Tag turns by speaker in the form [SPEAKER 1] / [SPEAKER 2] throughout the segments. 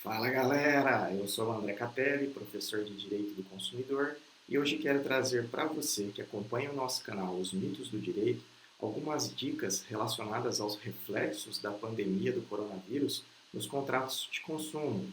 [SPEAKER 1] Fala galera, eu sou o André Capelli, professor de Direito do Consumidor, e hoje quero trazer para você que acompanha o nosso canal Os Mitos do Direito algumas dicas relacionadas aos reflexos da pandemia do coronavírus nos contratos de consumo.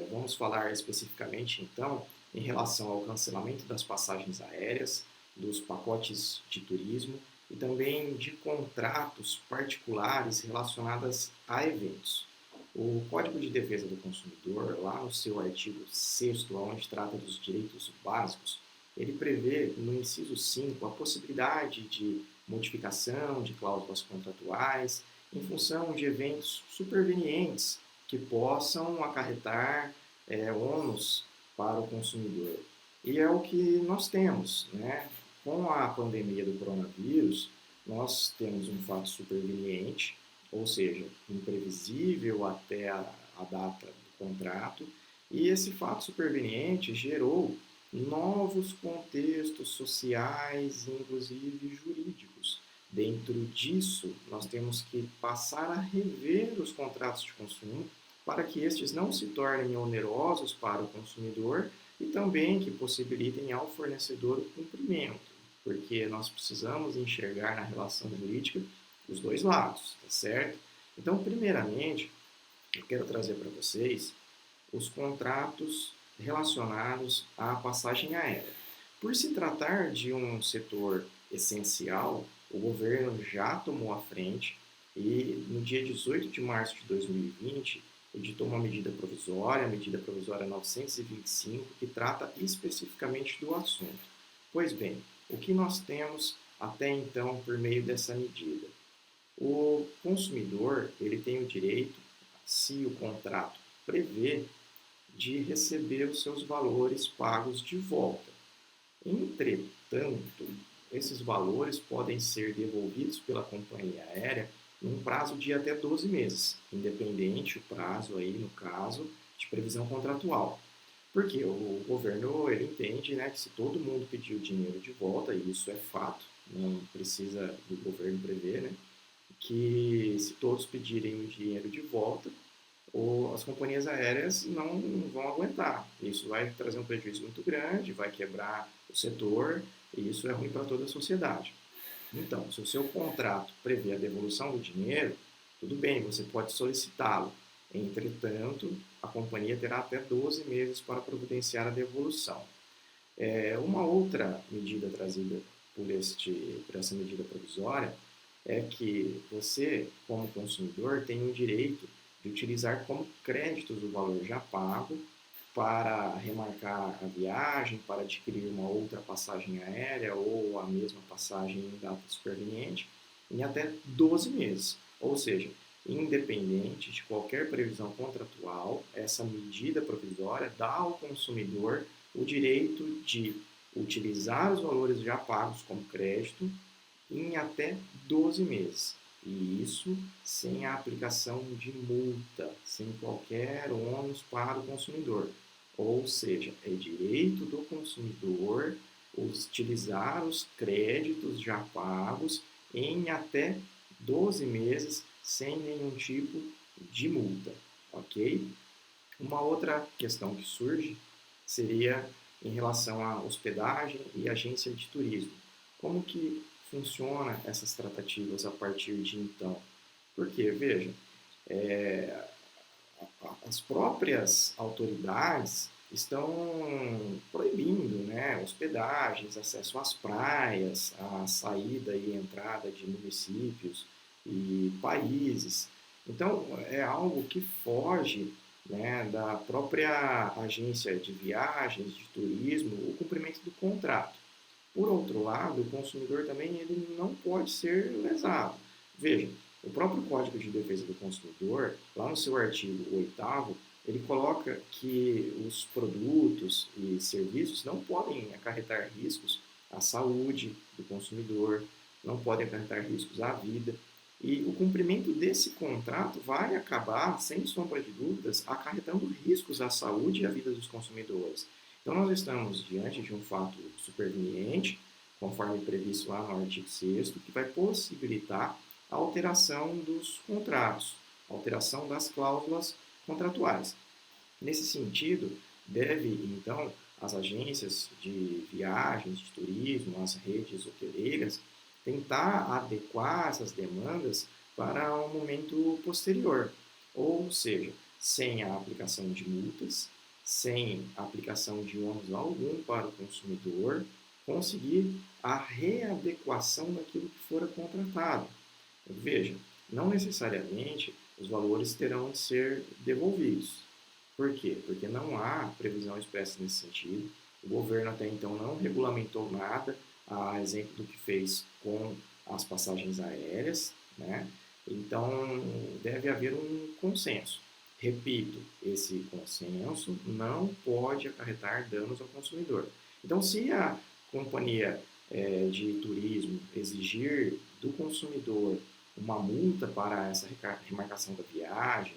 [SPEAKER 1] Vamos falar especificamente então em relação ao cancelamento das passagens aéreas, dos pacotes de turismo e também de contratos particulares relacionados a eventos. O Código de Defesa do Consumidor, lá no seu artigo 6º, onde trata dos direitos básicos, ele prevê no inciso 5 a possibilidade de modificação de cláusulas contratuais em função de eventos supervenientes que possam acarretar ônus para o consumidor. E é o que nós temos, né? Com a pandemia do coronavírus, nós temos um fato superveniente, ou seja, imprevisível até a data do contrato, e esse fato superveniente gerou novos contextos sociais e inclusive jurídicos. Dentro disso, nós temos que passar a rever os contratos de consumo para que estes não se tornem onerosos para o consumidor e também que possibilitem ao fornecedor o cumprimento, porque nós precisamos enxergar na relação jurídica os dois lados, tá certo? Então, primeiramente, eu quero trazer para vocês os contratos relacionados à passagem aérea. Por se tratar de um setor essencial, o governo já tomou a frente e no dia 18 de março de 2020 editou uma medida provisória, a medida provisória 925, que trata especificamente do assunto. Pois bem, o que nós temos até então por meio dessa medida? O consumidor ele tem o direito, se o contrato prevê, de receber os seus valores pagos de volta. Entretanto, esses valores podem ser devolvidos pela companhia aérea num prazo de até 12 meses, independente o prazo aí, no caso, de previsão contratual. Porque o governo ele entende, né, que se todo mundo pedir o dinheiro de volta, e isso é fato, não precisa do governo prever, né, que se todos pedirem o dinheiro de volta, ou as companhias aéreas não vão aguentar. Isso vai trazer um prejuízo muito grande, vai quebrar o setor, e isso é ruim para toda a sociedade. Então, se o seu contrato prevê a devolução do dinheiro, tudo bem, você pode solicitá-lo. Entretanto, a companhia terá até 12 meses para providenciar a devolução. Uma outra medida trazida por essa medida provisória é que você, como consumidor, tem o direito de utilizar como créditos o valor já pago para remarcar a viagem, para adquirir uma outra passagem aérea ou a mesma passagem em data superveniente em até 12 meses. Ou seja, independente de qualquer previsão contratual, essa medida provisória dá ao consumidor o direito de utilizar os valores já pagos como crédito em até 12 meses. E isso sem a aplicação de multa, sem qualquer ônus para o consumidor. Ou seja, é direito do consumidor utilizar os créditos já pagos em até 12 meses sem nenhum tipo de multa, ok? Uma outra questão que surge seria em relação à hospedagem e agência de turismo. Como que funciona essas tratativas a partir de então? Porque, veja, é, as próprias autoridades estão proibindo, né, hospedagens, acesso às praias, a saída e entrada de municípios e países. Então, é algo que foge, né, da própria agência de viagens, de turismo, o cumprimento do contrato. Por outro lado, o consumidor também ele não pode ser lesado. Veja, o próprio Código de Defesa do Consumidor, lá no seu artigo 8º, ele coloca que os produtos e serviços não podem acarretar riscos à saúde do consumidor, não podem acarretar riscos à vida. E o cumprimento desse contrato vai acabar, sem sombra de dúvidas, acarretando riscos à saúde e à vida dos consumidores. Então, nós estamos diante de um fato superveniente, conforme previsto lá no artigo 6º, que vai possibilitar a alteração dos contratos, a alteração das cláusulas contratuais. Nesse sentido, deve, então, as agências de viagens, de turismo, as redes hoteleiras, tentar adequar essas demandas para um momento posterior, ou seja, sem a aplicação de multas, sem a aplicação de ônus algum para o consumidor, conseguir a readequação daquilo que fora contratado. Veja, não necessariamente os valores terão de ser devolvidos. Por quê? Porque não há previsão expressa nesse sentido. O governo até então não regulamentou nada, a exemplo do que fez com as passagens aéreas, né? Então, deve haver um consenso. Repito, esse consenso não pode acarretar danos ao consumidor. Então, se a companhia de turismo exigir do consumidor uma multa para essa remarcação da viagem,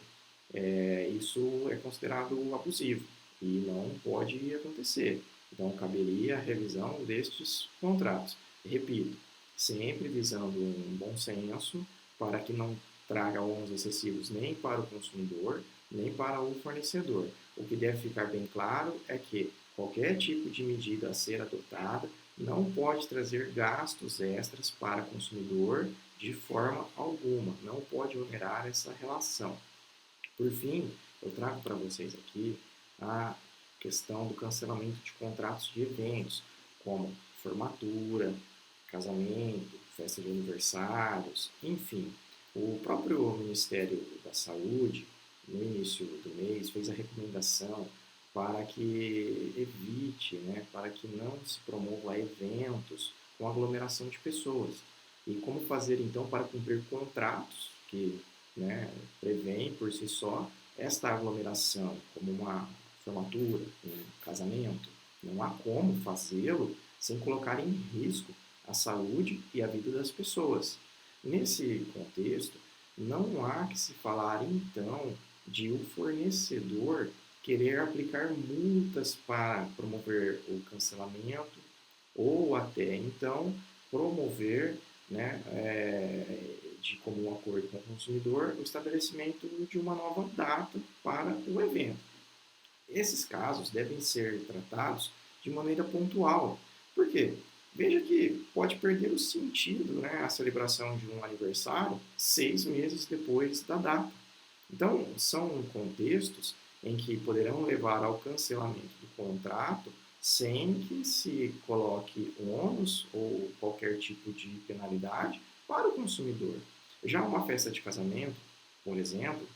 [SPEAKER 1] isso é considerado abusivo e não pode acontecer. Então, caberia a revisão destes contratos. Repito, sempre visando um bom senso para que não traga ônus excessivos nem para o consumidor, nem para o fornecedor. O que deve ficar bem claro é que qualquer tipo de medida a ser adotada não pode trazer gastos extras para o consumidor de forma alguma, não pode onerar essa relação. Por fim, eu trago para vocês aqui a questão do cancelamento de contratos de eventos, como formatura, casamento, festa de aniversários, enfim. O próprio Ministério da Saúde, no início do mês, fez a recomendação para que evite, né, para que não se promova eventos com aglomeração de pessoas. E como fazer então para cumprir contratos que, né, prevêem por si só esta aglomeração, como uma formatura, um casamento. Não há como fazê-lo sem colocar em risco a saúde e a vida das pessoas. Nesse contexto, não há que se falar então de o fornecedor querer aplicar multas para promover o cancelamento ou até então promover, né, de comum acordo com o consumidor, o estabelecimento de uma nova data para o evento. Esses casos devem ser tratados de maneira pontual. Por quê? Veja que pode perder o sentido, né, a celebração de um aniversário 6 meses depois da data. Então, são contextos em que poderão levar ao cancelamento do contrato sem que se coloque ônus ou qualquer tipo de penalidade para o consumidor. Já uma festa de casamento, por exemplo,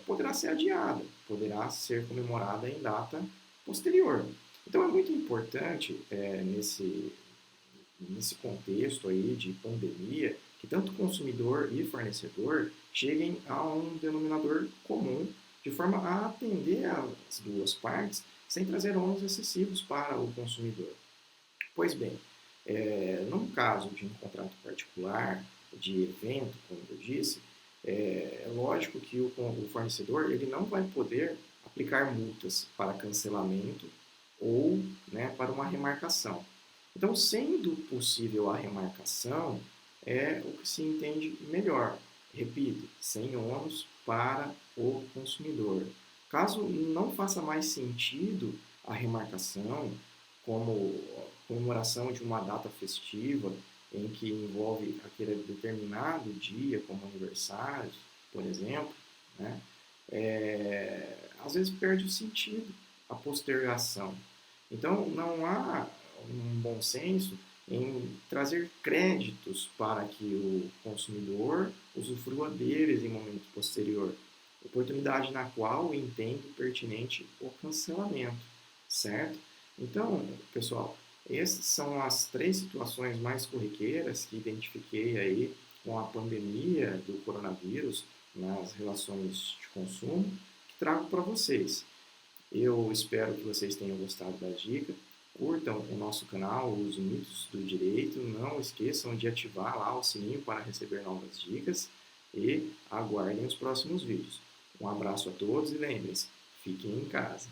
[SPEAKER 1] poderá ser adiada, poderá ser comemorada em data posterior. Então é muito importante nesse contexto aí de pandemia que tanto consumidor e fornecedor cheguem a um denominador comum de forma a atender as duas partes sem trazer ônus excessivos para o consumidor. Pois bem, num caso de um contrato particular, de evento, como eu disse, é lógico que o fornecedor ele não vai poder aplicar multas para cancelamento ou, né, para uma remarcação. Então, sendo possível a remarcação, é o que se entende melhor. Repito, sem ônus para o consumidor. Caso não faça mais sentido a remarcação, como comemoração de uma data festiva em que envolve aquele determinado dia, como aniversário, por exemplo, né? Às vezes perde o sentido a postergação. Então, não há um bom senso em trazer créditos para que o consumidor usufrua deles em momento posterior, oportunidade na qual entendo pertinente o cancelamento, certo? Então, pessoal, essas são as 3 situações mais corriqueiras que identifiquei aí com a pandemia do coronavírus nas relações de consumo, que trago para vocês. Eu espero que vocês tenham gostado da dica. Curtam o nosso canal, os Mitos do Direito. Não esqueçam de ativar lá o sininho para receber novas dicas e aguardem os próximos vídeos. Um abraço a todos e lembrem-se, fiquem em casa.